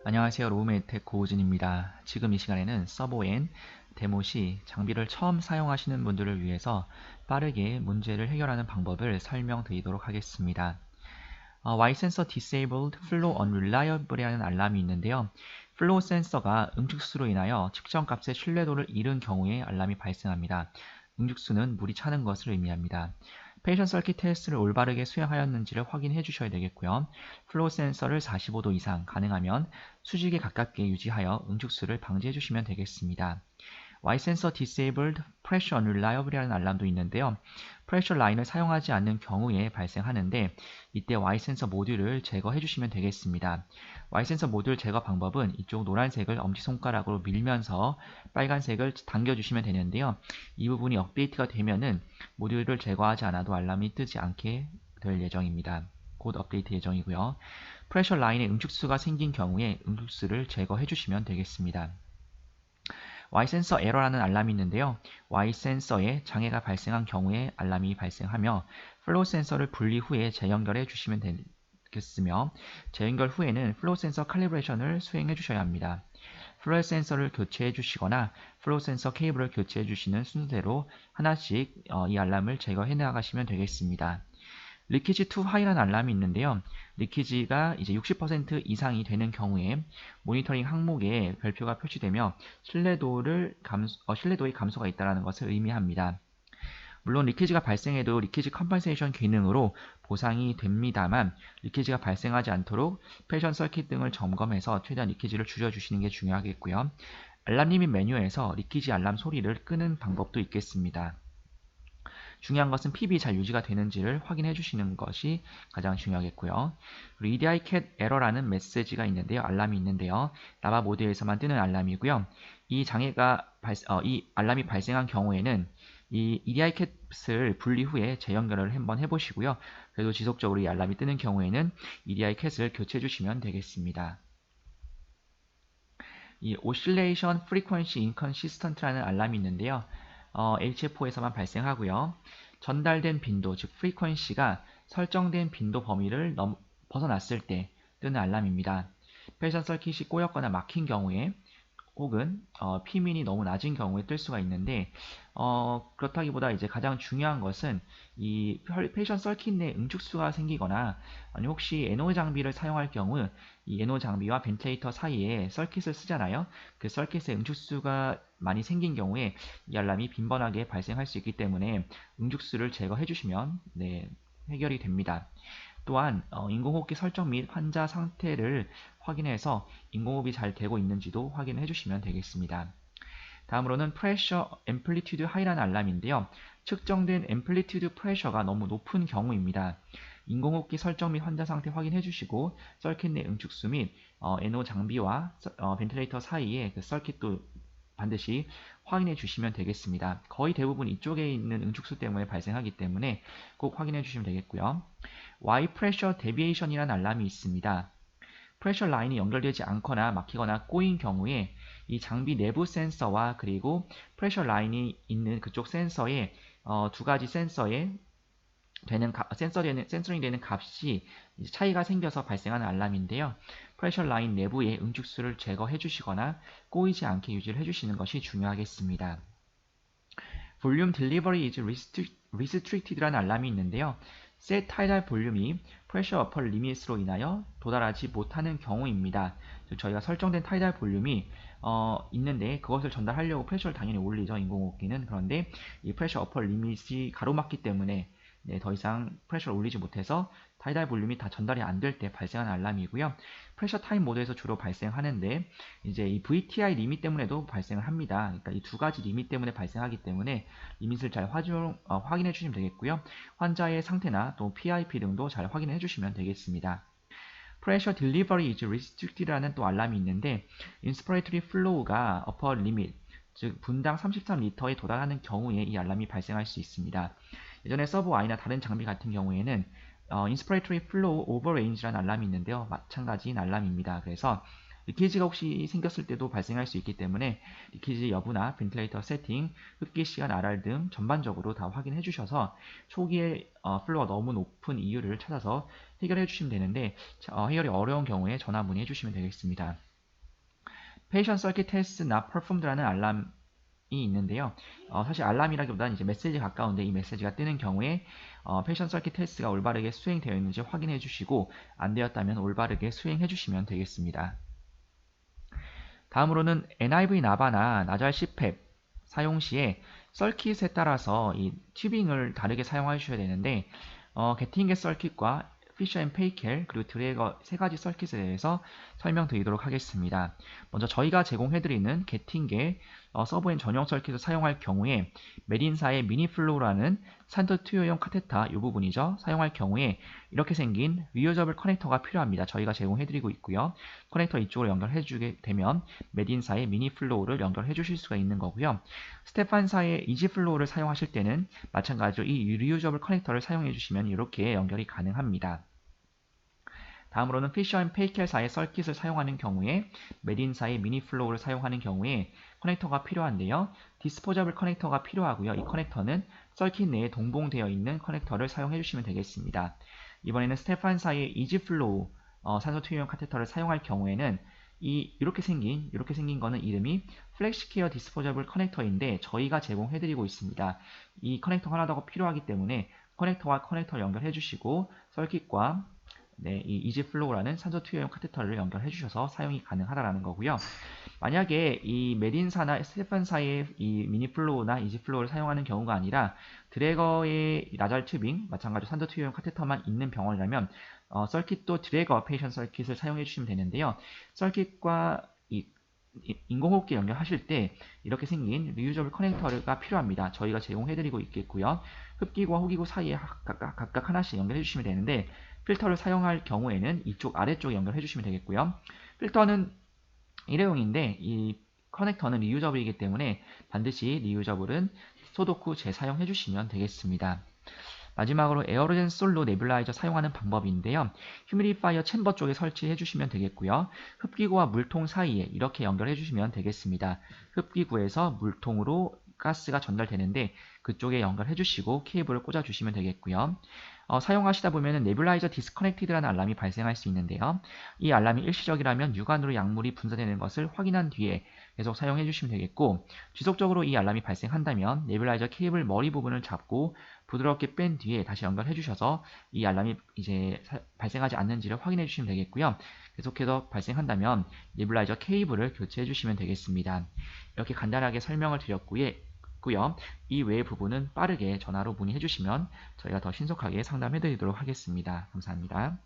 안녕하세요. 로우메이텍 고우진입니다. 지금 이 시간에는 서버엔 데모 시 장비를 처음 사용하시는 분들을 위해서 빠르게 문제를 해결하는 방법을 설명드리도록 하겠습니다. Y센서 Disabled Flow Unreliable이라는 알람이 있는데요. 플로우 센서가 응축수로 인하여 측정 값의 신뢰도를 잃은 경우에 알람이 발생합니다. 응축수는 물이 차는 것을 의미합니다. 페이션 서킷 테스트를 올바르게 수행하였는지를 확인해 주셔야 되겠고요. 플로우 센서를 45도 이상, 가능하면 수직에 가깝게 유지하여 응축수를 방지해 주시면 되겠습니다. Y센서 Disabled Pressure Unreliable이라는 알람도 있는데요. 프레셔 라인을 사용하지 않는 경우에 발생하는데 이때 Y센서 모듈을 제거해 주시면 되겠습니다. Y센서 모듈 제거 방법은 이쪽 노란색을 엄지손가락으로 밀면서 빨간색을 당겨주시면 되는데요. 이 부분이 업데이트가 되면은 모듈을 제거하지 않아도 알람이 뜨지 않게 될 예정입니다. 곧 업데이트 예정이고요. 프레셔 라인에 응축수가 생긴 경우에 응축수를 제거해 주시면 되겠습니다. Y센서 에러라는 알람이 있는데요. Y센서에 장애가 발생한 경우에 알람이 발생하며 플로우 센서를 분리 후에 재연결해 주시면 되겠으며 재연결 후에는 플로우 센서 칼리브레이션을 수행해 주셔야 합니다. 플로우 센서를 교체해 주시거나 플로우 센서 케이블을 교체해 주시는 순서대로 하나씩 이 알람을 제거해 나가시면 되겠습니다. 리키지 투 하이라는 알람이 있는데요. 리키지가 이제 60% 이상이 되는 경우에 모니터링 항목에 별표가 표시되며 신뢰도의 감소가 있다는 것을 의미합니다. 물론 리키지가 발생해도 리키지 컴pen세이션 기능으로 보상이 됩니다만 리키지가 발생하지 않도록 패션 서킷 등을 점검해서 최대한 리키지를 줄여주시는 게 중요하겠고요. 알람 리밋 메뉴에서 리키지 알람 소리를 끄는 방법도 있겠습니다. 중요한 것은 PB 잘 유지가 되는지를 확인해 주시는 것이 가장 중요하겠고요. 그리고 EDI cat error라는 메시지가 있는데요. 알람이 있는데요. 라바 모드에서만 뜨는 알람이고요. 이 알람이 발생한 경우에는 이 EDI cat을 분리 후에 재연결을 한번 해보시고요. 그래도 지속적으로 이 알람이 뜨는 경우에는 EDI cat을 교체해 주시면 되겠습니다. 이 Oscillation Frequency Inconsistent라는 알람이 있는데요. HF4에서만 발생하고요. 전달된 빈도, 즉 frequency가 설정된 빈도 범위를 벗어났을 때 뜨는 알람입니다. 패션 서킷이 꼬였거나 막힌 경우에 혹은 P민이 너무 낮은 경우에 뜰 수가 있는데 그렇다기보다 이제 가장 중요한 것은 이 패션 서킷 내 응축수가 생기거나 아니 혹시 NO 장비를 사용할 경우 이 NO 장비와 벤틸레이터 사이에 서킷을 쓰잖아요. 그 서킷에 응축수가 많이 생긴 경우에 이 알람이 빈번하게 발생할 수 있기 때문에 응축수를 제거해 주시면 해결이 됩니다. 또한 인공호흡기 설정 및 환자 상태를 확인해서 인공호흡이 잘 되고 있는지도 확인해 주시면 되겠습니다. 다음으로는 Pressure Amplitude High라는 알람인데요. 측정된 Amplitude Pressure가 너무 높은 경우입니다. 인공호흡기 설정 및 환자 상태 확인해 주시고 서킷 내 응축수 및 NO 장비와 벤틸레이터 사이에 그 서킷도 반드시 확인해 주시면 되겠습니다. 거의 대부분 이쪽에 있는 응축수 때문에 발생하기 때문에 꼭 확인해 주시면 되겠고요. Y Pressure Deviation이라는 알람이 있습니다. 프레셔 라인이 연결되지 않거나 막히거나 꼬인 경우에 이 장비 내부 센서와 그리고 프레셔 라인이 있는 그쪽 센서에 두 가지 센서에 센서링 되는 값이 차이가 생겨서 발생하는 알람인데요. 프레셔 라인 내부의 응축수를 제거해 주시거나 꼬이지 않게 유지를 해 주시는 것이 중요하겠습니다. 볼륨 딜리버리 is restricted라는 알람이 있는데요. 셋 타이달 볼륨이 프레셔 어퍼 리밋으로 인하여 도달하지 못하는 경우입니다. 즉 저희가 설정된 타이달 볼륨이 있는데 그것을 전달하려고 프레셔를 당연히 올리죠. 인공호흡기는. 그런데 이 프레셔 어퍼 리밋이 가로막기 때문에 더 이상 프레셔를 올리지 못해서 타이달 볼륨이 다 전달이 안 될 때 발생하는 알람이고요. 프레셔 타임 모드에서 주로 발생하는데 이제 이 VTI 리밋 때문에도 발생을 합니다. 그러니까 이 두 가지 리밋 때문에 발생하기 때문에 리밋을 잘 확인해 주시면 되겠고요. 환자의 상태나 또 PIP 등도 잘 확인해 주시면 되겠습니다. Pressure Delivery is Restricted라는 또 알람이 있는데 Inspiratory Flow가 Upper Limit, 즉 분당 33리터에 도달하는 경우에 이 알람이 발생할 수 있습니다. 예전에 서브 Y나 다른 장비 같은 경우에는 Inspiratory Flow Overrange라는 알람이 있는데요. 마찬가지인 알람입니다. 그래서 리키지가 혹시 생겼을 때도 발생할 수 있기 때문에 리키지 여부나 벤틸레이터 세팅, 흡기 시간 RR 등 전반적으로 다 확인해 주셔서 초기에 플로가 너무 높은 이유를 찾아서 해결해 주시면 되는데 해결이 어려운 경우에 전화 문의해 주시면 되겠습니다. Patient Circuit Test Not Performed라는 알람이 있는데요. 사실 알람이라기보다는 이제 메시지에 가까운데 이 메시지가 뜨는 경우에 Patient Circuit Test가 올바르게 수행되어 있는지 확인해 주시고 안 되었다면 올바르게 수행해 주시면 되겠습니다. 다음으로는 NIV 나바나 나잘 CPAP 사용 시에 서킷에 따라서 이 튜빙을 다르게 사용하셔야 되는데 게팅겟 서킷과 피셔 앤 페이켈 그리고 드래거 세 가지 서킷에 대해서 설명드리도록 하겠습니다. 먼저 저희가 제공해드리는 게팅겟 서브엔 전용 서킷을 사용할 경우에 메린사의 미니플로우라는 산도 투여용 카테타 이 부분이죠. 사용할 경우에 이렇게 생긴 리유저블 커넥터가 필요합니다. 저희가 제공해드리고 있고요. 커넥터 이쪽으로 연결해주게 되면 메딘사의 미니플로우를 연결해 주실 수가 있는 거고요. 스테판사의 이지플로우를 사용하실 때는 마찬가지로 이 리유저블 커넥터를 사용해 주시면 이렇게 연결이 가능합니다. 다음으로는 피셔 앤 페이켈사의 서킷을 사용하는 경우에 메딘사의 미니플로우를 사용하는 경우에 커넥터가 필요한데요. 디스포저블 커넥터가 필요하고요. 이 커넥터는 서킷 내에 동봉되어 있는 커넥터를 사용해 주시면 되겠습니다. 이번에는 스테판사의 이지플로우 산소 투여용 카테터를 사용할 경우에는 이렇게 생긴 거는 이름이 플렉시케어 디스포저블 커넥터인데 저희가 제공해드리고 있습니다. 이 커넥터가 하나 더 필요하기 때문에 커넥터와 커넥터를 연결해 주시고 서킷과 이 이지플로우라는 산소 투여용 카테터를 연결해 주셔서 사용이 가능하다라는 거고요. 만약에 이 메딘사나 스테판사의 이 미니플로우나 이지플로우를 사용하는 경우가 아니라 드래거의 나잘 튜빙, 마찬가지로 산소 투여용 카테터만 있는 병원이라면 서킷도 드래거 페이션 서킷을 사용해 주시면 되는데요. 서킷과 인공호흡기 연결하실 때 이렇게 생긴 리유저블 커넥터가 필요합니다. 저희가 제공해드리고 있겠고요. 흡기구와 호기구 사이에 각각 하나씩 연결해 주시면 되는데 필터를 사용할 경우에는 이쪽 아래쪽에 연결해 주시면 되겠고요. 필터는 일회용인데 이 커넥터는 리유저블이기 때문에 반드시 리유저블은 소독 후 재사용해 주시면 되겠습니다. 마지막으로 에어로젠 솔로 네뷸라이저 사용하는 방법인데요. 휴미디파이어 챔버 쪽에 설치해 주시면 되겠고요. 흡기구와 물통 사이에 이렇게 연결해 주시면 되겠습니다. 흡기구에서 물통으로 가스가 전달되는데 그쪽에 연결해 주시고 케이블을 꽂아 주시면 되겠고요. 사용하시다 보면 네뷸라이저 디스커넥티드라는 알람이 발생할 수 있는데요. 이 알람이 일시적이라면 육안으로 약물이 분사되는 것을 확인한 뒤에 계속 사용해 주시면 되겠고 지속적으로 이 알람이 발생한다면 네뷸라이저 케이블 머리 부분을 잡고 부드럽게 뺀 뒤에 다시 연결해 주셔서 이 알람이 이제 발생하지 않는지를 확인해 주시면 되겠고요. 계속해서 발생한다면 네뷸라이저 케이블을 교체해 주시면 되겠습니다. 이렇게 간단하게 설명을 드렸고요. 이 외의 부분은 빠르게 전화로 문의해 주시면 저희가 더 신속하게 상담해 드리도록 하겠습니다. 감사합니다.